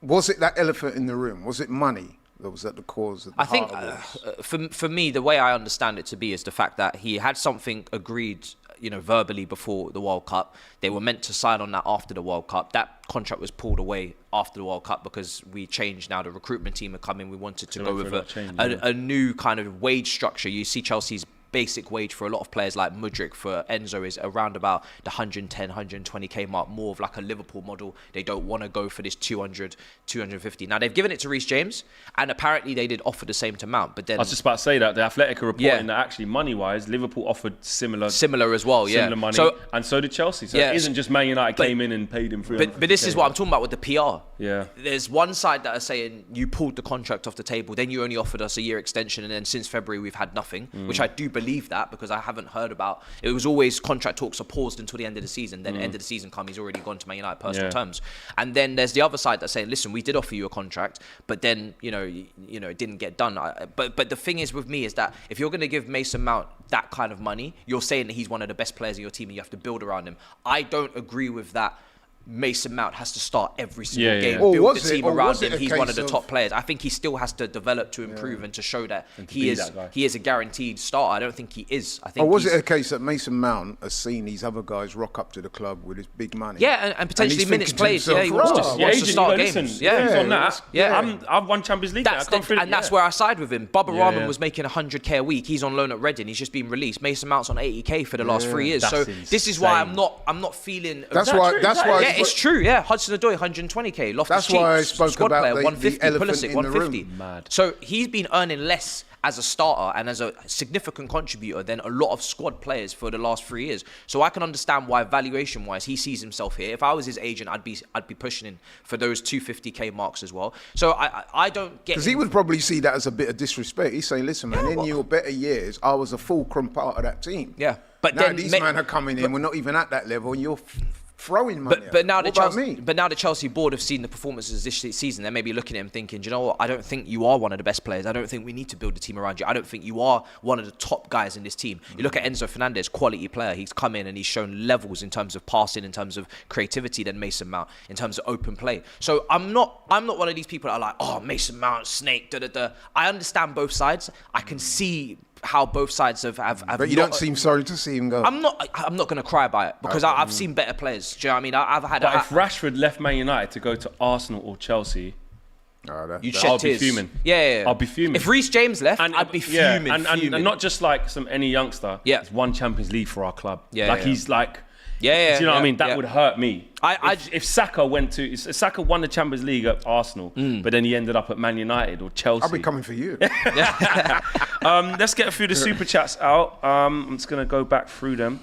was it that elephant in the room? Was it money that was at the cause of the I think heart for me, the way I understand it to be is the fact that he had something agreed, verbally before the World Cup. They were meant to sign on that after the World Cup. That contract was pulled away after the World Cup because we changed. Now the recruitment team are coming. We wanted to go with a new kind of wage structure. You see Chelsea's basic wage for a lot of players like Mudryk, for Enzo, is around about the 110, 120k mark, more of like a Liverpool model. They don't want to go for this 200, 250. Now they've given it to Reece James, and apparently they did offer the same amount. But then I was just about to say that the Athletic are reporting that actually money-wise, Liverpool offered similar as well, similar money, and so did Chelsea. So it isn't just Man United came in and paid him 300. But this is what I'm talking about with the PR. Yeah, there's one side that are saying you pulled the contract off the table, then you only offered us a year extension, and then since February we've had nothing, which I do believe that, because I haven't heard about it. Was always contract talks are paused until the end of the season, then end of the season come, he's already gone to Man United personal terms. And then there's the other side that's saying, listen, we did offer you a contract, but then it didn't get done. But the thing is with me is that if you're going to give Mason Mount that kind of money, you're saying that he's one of the best players in your team and you have to build around him. I don't agree with that. Mason Mount has to start every single game, build the team around him. He's one of the top players. I think he still has to develop, to improve, and to show that he is a guaranteed starter. I don't think he is. I think. Or was it a case that Mason Mount has seen these other guys rock up to the club with his big money? Yeah, and potentially minutes played. Yeah, he wants to start games. He's on that. Yeah, I've won Champions League. That's where I side with him. Bubba Rahman was making 100k a week. He's on loan at Reading. He's just been released. Mason Mount's on 80k for the last 3 years. So this is why I'm not feeling. That's why. Yeah, it's true. Yeah. Hudson-Odoi, 120k. That's why I spoke squad about player, the 150. Pulisic, 150. Mad. So he's been earning less as a starter and as a significant contributor than a lot of squad players for the last 3 years. So I can understand why, valuation-wise, he sees himself here. If I was his agent, I'd be pushing in for those 250k marks as well. So I don't get, because he would probably see that as a bit of disrespect. He's saying, listen, man, in your better years, I was a fulcrum part of that team. Yeah, but now then these men are coming in. We're not even at that level, and you're throwing money. But now the Chelsea board have seen the performances this season. They may be looking at him thinking, do you know what? I don't think you are one of the best players. I don't think we need to build a team around you. I don't think you are one of the top guys in this team. You look at Enzo Fernandez, quality player. He's come in and he's shown levels in terms of passing, in terms of creativity than Mason Mount, in terms of open play. So I'm not one of these people that are like, oh, Mason Mount, snake, I understand both sides. I can see how both sides have but you don't seem sorry to see him go. I'm not going to cry about it, because I've seen better players. Do you know what I mean? I've had. But if Rashford left Man United to go to Arsenal or Chelsea, you'd shed tears. Be fuming. Yeah. I'll be fuming. If Reece James left, I'd be fuming. And not just like any youngster. Yeah. He's won Champions League for our club. Yeah. He's like. Yeah. Do you know what I mean? That would hurt me. If Saka won the Champions League at Arsenal, but then he ended up at Man United or Chelsea. I'll be coming for you. Let's get a few of the super chats out. I'm just gonna go back through them.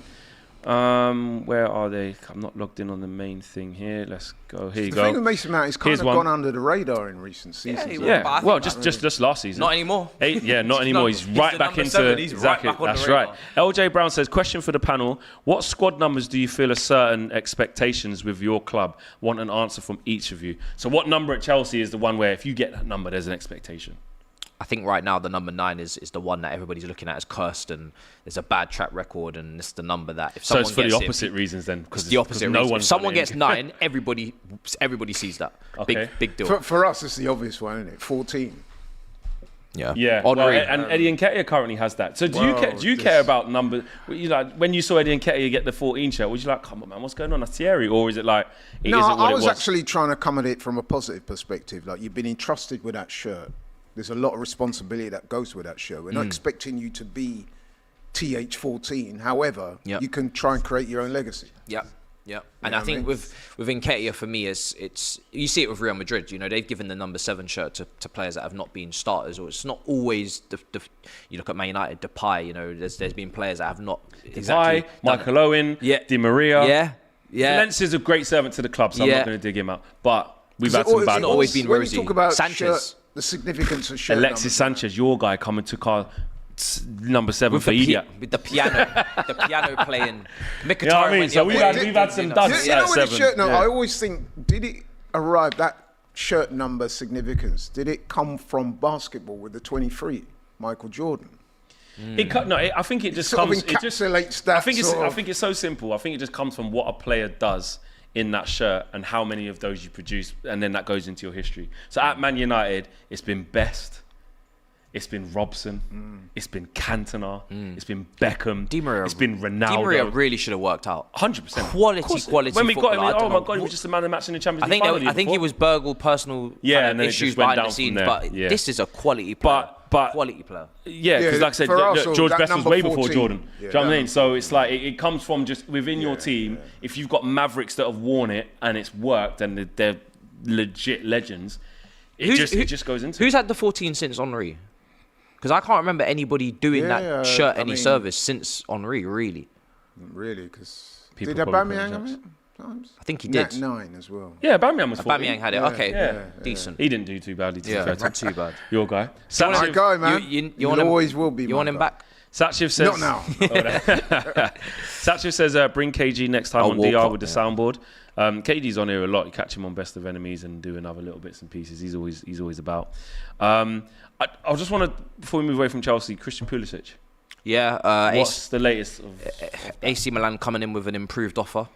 Where are they? I'm not logged in on the main thing here. Let's go. Here you go. The thing with Mason Mount is kind of gone under the radar in recent seasons. Yeah. Well, just last season. Not anymore. Not anymore. He's right back into. 7. He's exactly. Right back on That's the radar. right. LJ Brown says, question for the panel: what squad numbers do you feel are certain expectations with your club? Want an answer from each of you. So, what number at Chelsea is the one where if you get that number, there's an expectation? I think right now the number 9 is the one that everybody's looking at as cursed, and there's a bad track record, and it's the number that if someone so it's for gets the opposite reasons then, because the opposite reason. If someone gets 9, everybody sees that. Okay. Big deal. For us, it's the obvious one, isn't it? 14. Yeah. Well, and Eddie Nketiah currently has that. So do you care about numbers? When you saw Eddie Nketiah get the 14 shirt, was you like, come on, man, what's going on? That's Thierry, or is it like it isn't what I it was actually trying to come at it from a positive perspective. Like, you've been entrusted with that shirt. There's a lot of responsibility that goes with that shirt. We're not expecting you to be TH14. However, you can try and create your own legacy. Yeah. And I think with Nketiah, for me, it's you see it with Real Madrid. They've given the number 7 shirt to players that have not been starters, or it's not always you look at Man United, Depay. There's been players that have not exactly. Michael Owen, Di Maria. Yeah. Valencia's a great servant to the club, so I'm not going to dig him out. But we've had some bad ones. Always been rosy. When you talk about Sanchez. the significance of shirt Alexis numbers. Sanchez, your guy, coming to car number 7 with for Idiot. with the piano playing. You know what I mean? So we've had some duds. You know, with the 7. shirt number, I always think, did it arrive, that shirt number significance, did it come from basketball with the 23, Michael Jordan? I think it just Sort of comes. encapsulates that I think sort of- it's so simple. I think it just comes from what a player does in that shirt and how many of those you produce, and then that goes into your history. So at Man United, it's been Best, it's been Robson, it's been Cantona, it's been Beckham, Di Maria, it's been Ronaldo. Di Maria really should have worked out. 100%. Quality. When we got him, footballer, I don't oh my know God, he was just a man of the match in the Champions I League think final. I think he was burgled personal and then it issues just went behind down the from scenes, there. but Yeah. this is a quality player. But quality player. Yeah, because like I said, for Arsenal, George that Best was number way before 14. Jordan. Yeah, Do you know what I that mean? So it's like it comes from just within your team. yeah. If you've got Mavericks that have worn it and it's worked and they're legit legends, it just goes into Who's had the 14 since Henry? Because I can't remember anybody doing that shirt any service since Henry, really. Really, because People did probably Aubameyang put have it it? Times? I think he did. 9 as well. Yeah, Aubameyang was 14. Aubameyang had it. Okay, Yeah. decent. He didn't do too badly, to be Yeah, fair to not too bad. your guy. My Sachiv, guy, man. You want him, always will be. You my want him guy. back? Sachiv says... Not now. Sachiv says, bring KG next time Oh, on DR Walcott, with the yeah. soundboard. KG's on here a lot. You catch him on Best of Enemies and doing other little bits and pieces. He's always about. I just want to, before we move away from Chelsea, Christian Pulisic. Yeah, What's the latest? AC Milan coming in with an improved offer.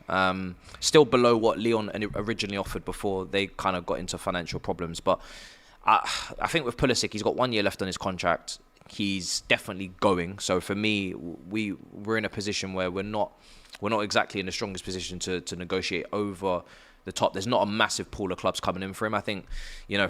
Still below what Lyon originally offered before they kind of got into financial problems. But I think with Pulisic, he's got 1 year left on his contract. He's definitely going. So for me, we're in a position where we're not exactly in the strongest position to negotiate over the top. There's not a massive pool of clubs coming in for him. I think,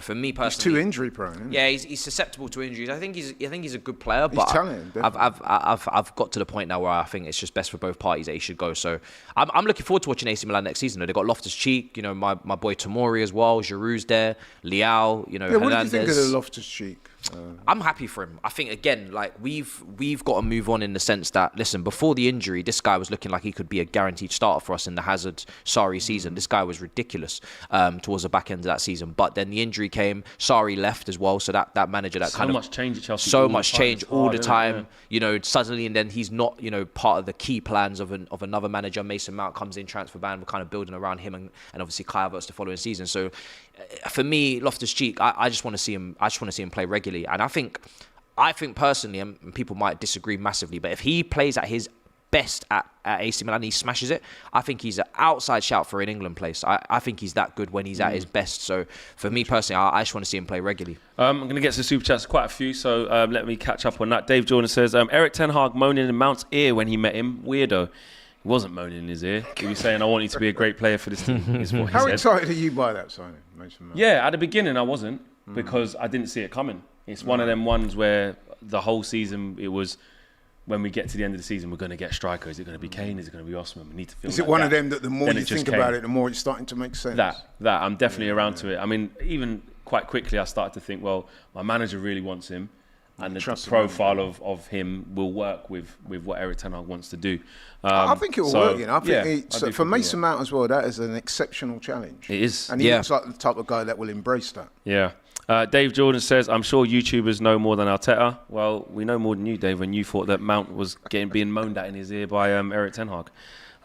for me He's personally, too injury prone. Isn't he? yeah, he's susceptible to injuries. I think he's a good player, but talented, I've got to the point now where I think it's just best for both parties that he should go. So I'm looking forward to watching AC Milan next season. They've got Loftus-Cheek, my boy Tomori as well. Giroud's there, Leao, Yeah, Hernandez. what do you think of the Loftus-Cheek? I'm happy for him. I think again, like we've got to move on in the sense that, listen, before the injury, this guy was looking like he could be a guaranteed starter for us in the Hazard Sarri season. This guy was ridiculous towards the back end of that season. But then the injury came. Sarri left as well, so that manager that So much change at Chelsea. so all the much time. change It's all hard, the isn't time. it? Suddenly, and then he's not part of the key plans of another manager. Mason Mount comes in, transfer ban. We're kind of building around him and obviously Kai Havertz the following season. So for me, Loftus-Cheek, I just want to see him. I just want to see him play regularly, and I think personally, and people might disagree massively, but if he plays at his best at AC Milan, he smashes it. I think he's an outside shout for an England place. I think he's that good when he's at his best. So for me personally, I just want to see him play regularly. I'm going to get to super chats, quite a few, so let me catch up on that. Dave Jordan says, Eric Ten Hag moaning in Mount's ear when he met him. Weirdo. He wasn't moaning in his ear. He was saying, I want you to be a great player for this team, is what he How said. excited are you by that signing, Mason Mount? Yeah, at the beginning I wasn't, because I didn't see it coming. It's one of them ones where the whole season it was, when we get to the end of the season, we're going to get strikers. Is it going to be Kane? Is it going to be Osman? We need to feel Is it like one that. of them that the more Then you it just think about came. it, the more it's starting to make sense? That I'm definitely around to it. I mean, even quite quickly I started to think, well, my manager really wants him, and the Trust the profile of him will work with what Eric Ten Hag wants to do. I think it will work. I think I do for think Mason Mount as well, that is an exceptional challenge. It is. And he Yeah. looks like the type of guy that will embrace that. Yeah. Dave Jordan says, I'm sure YouTubers know more than Arteta. Well, we know more than you, Dave, when you thought that Mount was being moaned at in his ear by Eric Ten Hag.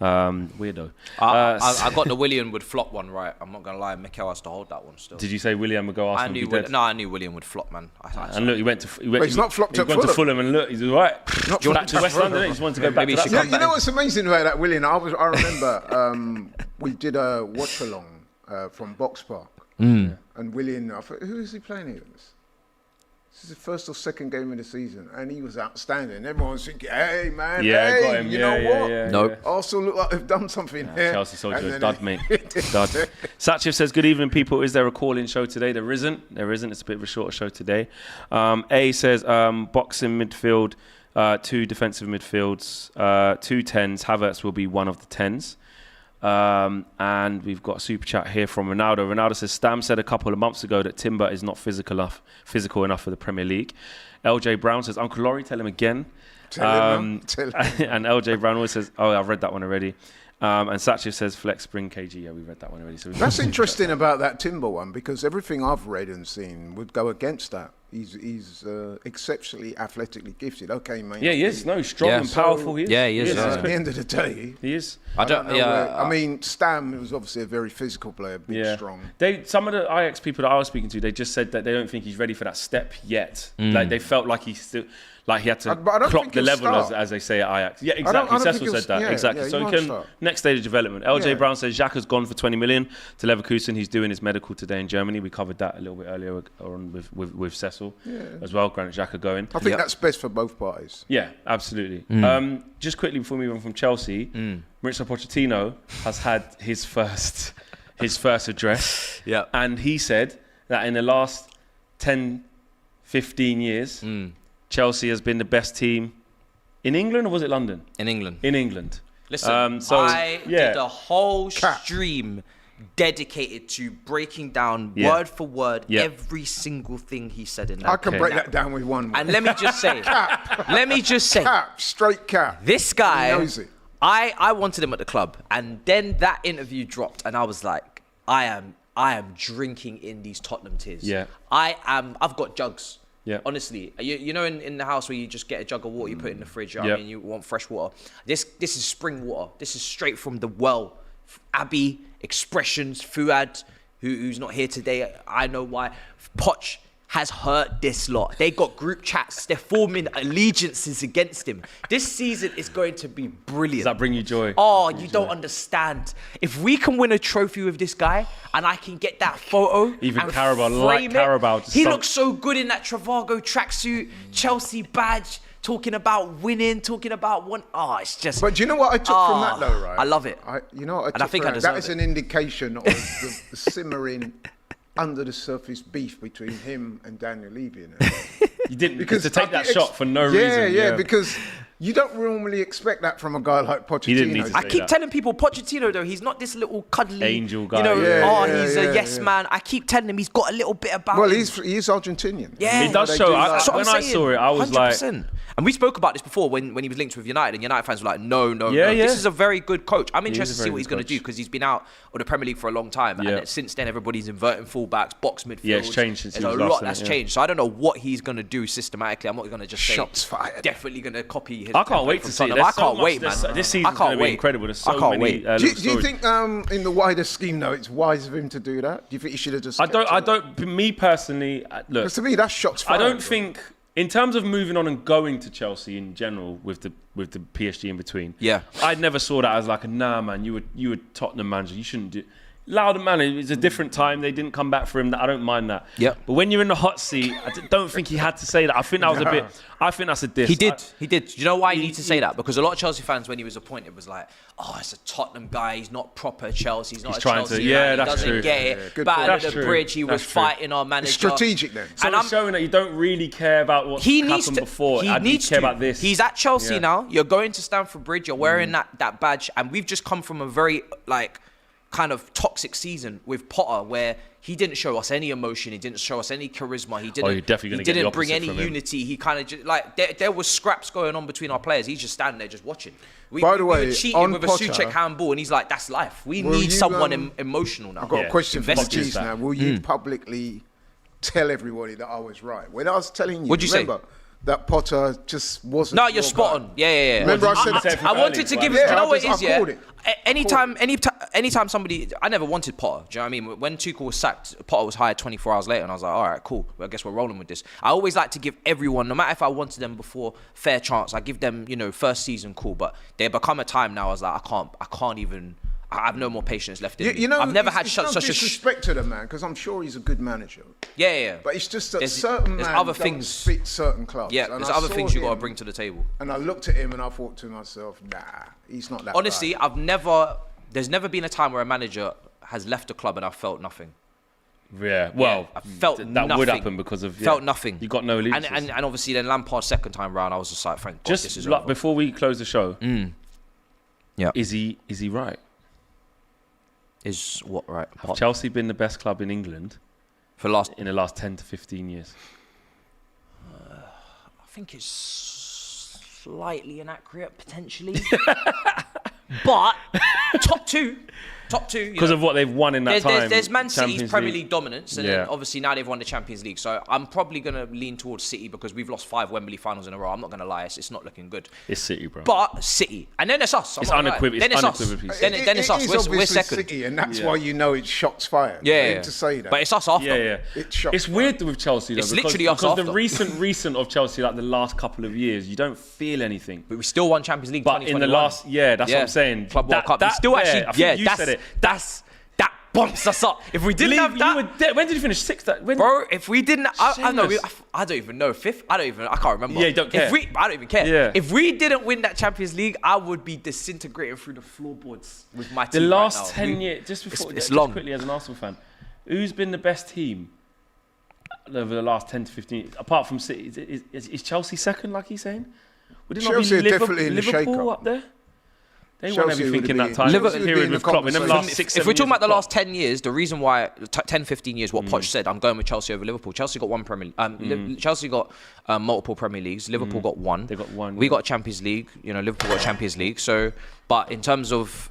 Weirdo. I got the William would flop one right. I'm not gonna lie. Mikel has to hold that one still. Did you say William would go Arsenal? I knew William would flop, man. And look, he went to. But he's not flopped he at went to Fulham. Fulham and look, he's all right. Not Back flopped to at West Fulham. London. He just wanted to go back Maybe to he that. should You know what's amazing about that, William? I remember we did a watch along from Box Park, and William. I thought, who is he playing against? This is the first or second game of the season, and he was outstanding. Everyone was thinking, "Hey, man, Yeah, hey, got him. you Yeah, know yeah, what? yeah, Nope. yeah. Arsenal look like they've done something here." Chelsea soldier And is then dud, mate. Dud. Sachiv says, good evening, people. Is there a call-in show today? There isn't. It's a bit of a shorter show today. A says, boxing midfield, 2 defensive midfields, 2 10s. Havertz will be one of the 10s. And we've got a super chat here from Ronaldo. Ronaldo says, Stam said a couple of months ago that Timber is not physical enough for the Premier League. LJ Brown says, Uncle Laurie, tell him again. Tell him, man. Tell him. And LJ Brown always says, oh, I've read that one already. And Satchev says flex spring KG. Yeah, we read that one already. So That's interesting about that Timber one, because everything I've read and seen would go against that. He's exceptionally athletically gifted. Okay, mate. Yeah, he is. No, he's strong Yeah. and powerful. He is. Yeah, he is. At the end of the day, He is. I don't know. I mean, Stam was obviously a very physical player, big, strong. Some of the Ajax people that I was speaking to, they just said that they don't think he's ready for that step yet. Like they felt like he's still, like he had to But I don't clock think the he'll level start. as they say at Ajax. Yeah, I exactly. don't Cecil think said that. he'll- Exactly. yeah, So he he won't can start. next stage of development. LJ Yeah. Brown says Xhaka's gone for 20 million to Leverkusen. He's doing his medical today in Germany. We covered that a little bit earlier on with Cecil as well. Granit Xhaka going. I think that's best for both parties. Yeah, absolutely. Just quickly before we move on from Chelsea, Mauricio Pochettino has had his first address. Yeah. And he said that in the last 10, 15 years, Chelsea has been the best team in England, or was it London? In England. In England. Listen, I did a whole stream dedicated to breaking down word for word every single thing he said in that. I can break that down with one word. And let me just say, Cap, straight cap. this guy, He knows it. I wanted him at the club, and then that interview dropped, and I was like, I am drinking in these Tottenham tears. Yeah. I've got jugs. Yeah. Honestly, you know, in the house where you just get a jug of water, you put it in the fridge. You know what I mean, you want fresh water. This is spring water. This is straight from the well. Abby, Expressions, Fuad, who's not here today. I know why. Poch has hurt this lot. They got group chats. They're forming allegiances against him. This season is going to be brilliant. Does that bring you joy? Oh, you don't understand. If we can win a trophy with this guy, and I can get that photo, Even and Carabao, frame like Carabao, he looks so good in that Travago tracksuit, Chelsea badge, talking about winning, talking about one. Oh, it's just. But do you know what I took from that, though, right? I love it. You know what I took And I think from I that? deserve That is it. an indication of the simmering under the surface beef between him and Daniel Levy. You didn't, because to I take that did shot for no reason. Yeah, because you don't normally expect that from a guy like Pochettino. didn't need to I say keep that. telling people Pochettino though, he's not this little cuddly Angel guy. You know, Yeah, he's yeah, a yes yeah. man. I keep telling him he's got a little bit about Well, him. he is Argentinian. Yeah. It does They show. do that. That's what When I'm I saying. saw it, I was 100%. And we spoke about this before when he was linked with United, and United fans were like, no. Yeah. This is a very good coach. I'm is interested a to see very what he's good going to do coach. because he's been out of the Premier League for a long time. Yeah. And since then, everybody's inverting fullbacks, box midfield. Yeah, it's changed since he There's was a last lot in that's it, yeah. changed. So I don't know what he's going to do systematically. I'm not going to just say Shots fired. definitely going to copy his I can't template wait from to see it. Tottenham. I There's so can't much- wait, there's- man. This I season's can't going to be wait. incredible. There's I so can't many wait. Do little you stories. think in the wider scheme, though, it's wise of him to do that? Do you think he should have just... Me personally, look, Because to me, that's shots I fired. don't bro. think, in terms of moving on and going to Chelsea in general, with the PSG in between. Yeah. I never saw that as like a nah, man. You were Tottenham manager. You shouldn't do. Louder man. It was a different time. They didn't come back for him. I don't mind that. Yep. But when you're in the hot seat, don't think he had to say that. I think that was a bit. I think that's a diss. He did. Do you know why he needs to say that? Because a lot of Chelsea fans, when he was appointed, was like, "Oh, it's a Tottenham guy. He's not proper Chelsea. He's not He's a trying to- Chelsea yeah, man. He that's doesn't true. get Yeah, it. good Battle point. at That's the true. bridge. He was That's true. fighting our manager. It's strategic then. So and it's showing that you don't really care about what's He happened needs to. before. He I needs care to. about this. He's at Chelsea Yeah. now. You're going to Stamford Bridge. You're wearing that badge, and we've just come from a very kind of toxic season with Potter, where he didn't show us any emotion. He didn't show us any charisma. He didn't. you're definitely gonna he get the didn't bring opposite any from him. unity. He kind of just there was scraps going on between our players. He's just standing there, just watching. By the way, we were cheating on with Potter- a Souček handball, and he's like, "That's life. We Will need you, someone emotional now." I've got Yeah, a question for investors. Matisse now. Will you publicly tell everybody that I was right? When I was telling you, What'd you say? remember that Potter just wasn't... No, you're your spot guy? on. Yeah. Remember I said You said it I early, wanted to right? give Yeah, it. Do you know I what it just- is? I called it. Anytime somebody, I never wanted Potter. Do you know what I mean? When Tuchel was sacked, Potter was hired 24 hours later, and I was like, all right, cool. Well, I guess we're rolling with this. I always like to give everyone, no matter if I wanted them before, fair chance. I give them, first season, cool. But there become a time now. I was like, I can't even. I have no more patience left in me. I've never had it's such no a. disrespect to the man, because I'm sure he's a good manager. Yeah. But it's just that There's- certain there's man other don't things- fit certain clubs. Yeah, And there's I other saw things you got to him, bring to the table. And I looked at him and I thought to myself, nah, he's not that Honestly, guy. there's never been a time where a manager has left a club and I've felt nothing. Yeah, well, I felt that nothing. would happen because of Felt nothing. You got no allegiances. And obviously then Lampard's second time round, I was just like, thank God, this Just is like, over. before we close the show, Yeah. is he right? Is what right? Have Chelsea been the best club in England For last, in the last 10 to 15 years? I think it's slightly inaccurate potentially. But top two. Because of what they've won in that time. There's Man City's Champions Premier League. League dominance, and then obviously now they've won the Champions League. So I'm probably going to lean towards City because we've lost 5 Wembley finals in a row. I'm not going to lie, it's not looking good. It's City, bro. But City, and then it's us. It's unequivocal. Then it's us. Then it's us. It is We're second. City, and that's why you know it's shots fired. Yeah. To say that. But it's us after. Yeah. It's weird with Chelsea though. It's because, literally us because after. the recent of Chelsea, like the last couple of years, you don't feel anything. But we still won Champions League. But in the last, that's what I'm saying. Club World Cup. We still actually, I think you said it. That bumps us up. If we didn't have that, when did you finish? Sixth? Bro, if we didn't, I don't even know. Fifth? I can't remember. Yeah, you don't care. I don't even care. Yeah. If we didn't win that Champions League, I would be disintegrating through the floorboards with my team. The last right now. 10 years, just long. quickly as an Arsenal fan, who's been the best team over the last 10 to 15 years, apart from City? Is Chelsea second, like he's saying? Would it Chelsea not be are definitely in the Liverpool shake-up. up there? They Chelsea won everything would in be- that time. Chelsea would be Period in with the Klopp. In them conversation. last 6, If we're 7 talking about the years with last 10 years, the reason why 10, 15 years, what Poch said, I'm going with Chelsea over Liverpool. Chelsea got one Premier Chelsea got multiple Premier Leagues. Liverpool got one. They got one, We yeah. got Champions League. Liverpool got Champions League. So, but in terms of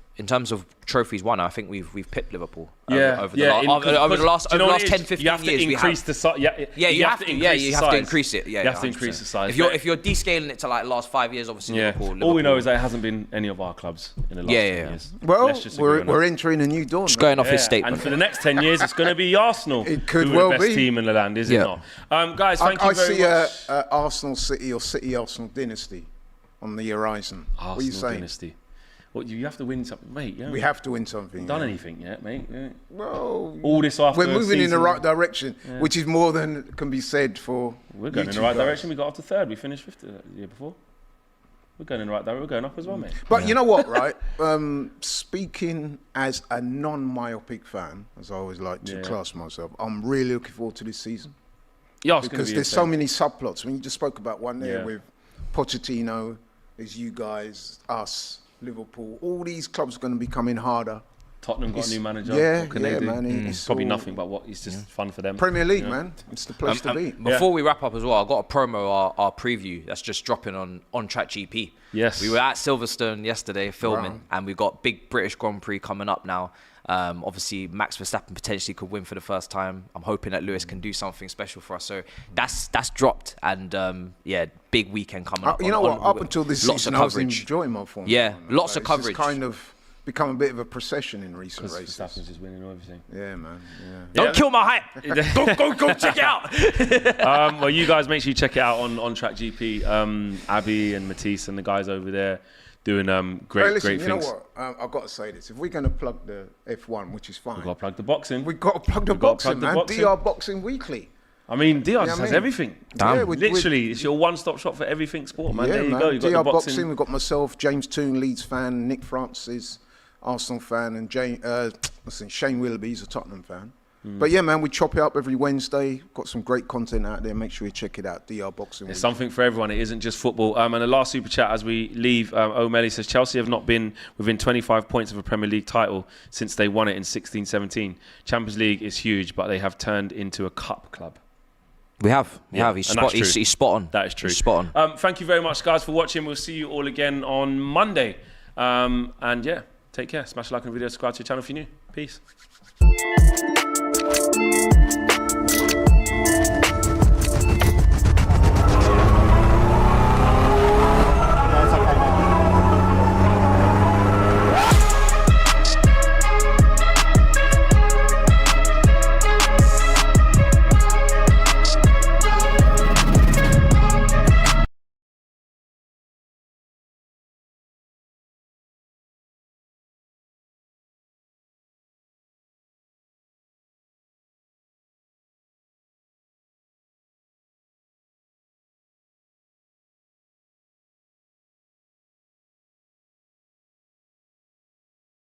trophies won, I think we've pipped Liverpool over the last 10, 15 you have to years. increase the size. You have to increase it. You have to increase the size. If you're descaling it to like last 5 years, obviously Liverpool. All we know is that it hasn't been any of our clubs in the last 10 years. Well, Let's just agree on we're that. entering a new dawn. Just going off his Yeah, statement. and for the next 10 years, it's going to be Arsenal. It could who are well the best be. team in the land, is it not? Guys, thank you I very see much. a Arsenal City or City Arsenal dynasty on the horizon. What are you Arsenal saying? dynasty. Well, you have to win something, mate. You We have to win something. done anything yet, mate? Yeah. Well, All this after we're moving in the season. right direction, which is more than can be said for. We're going in the right direction. We got up to third. We finished fifth the year before. We're going in the right direction. We're going up as well, mate. But you know what, right? Speaking as a non-myopic fan, as I always like to class myself, I'm really looking forward to this season Yeah, it's gonna because be there's insane. so many subplots. I mean, you just spoke about one there Yeah. with Pochettino. There's you guys, us, Liverpool. All these clubs are going to be coming harder. Tottenham got a new manager. Yeah, What can they do? man. It's Probably all nothing, but it's just fun for them. Premier League, man. It's the place to be. Before we wrap up as well, I've got a promo, our preview that's just dropping on Track GP. Yes. We were at Silverstone yesterday filming, Wow. and we've got big British Grand Prix coming up now. Obviously, Max Verstappen potentially could win for the first time. I'm hoping that Lewis can do something special for us. So that's dropped, and big weekend coming up. You know what? Up until this lots season, of I was coverage. enjoying my form. Yeah, lots of It's coverage. just kind of become a bit of a procession in recent Because races. Verstappen's just winning everything. Yeah, man. Yeah. Don't kill my hype. go check it out. Well, you guys make sure you check it out on Track GP. Abby and Matisse and the guys over there doing great Hey, listen, great you things. know what? I've got to say this. If we're going to plug the F1, which is fine, We've got to plug the boxing. we've got to plug the We've got to boxing, plug the man. boxing. DR Boxing Weekly. I mean, DR just I has mean? everything. Yeah, Literally, it's your one-stop shop for everything sport, man. Yeah, There you man. go. You've got DR the boxing. We've got myself, James Toon, Leeds fan, Nick Francis, Arsenal fan, and Shane Willoughby's a Tottenham fan. But yeah, man, we chop it up every Wednesday. Got some great content out there. Make sure you check it out. DR Boxing. There's something for everyone. It isn't just football. And the last super chat as we leave, O'Malley says, Chelsea have not been within 25 points of a Premier League title since they won it in 16-17. Champions League is huge, but they have turned into a cup club. We have. and that's true. He's spot on. That is true. He's spot on. Thank you very much, guys, for watching. We'll see you all again on Monday. And yeah, take care. Smash a like on the video, subscribe to the channel if you're new. Peace.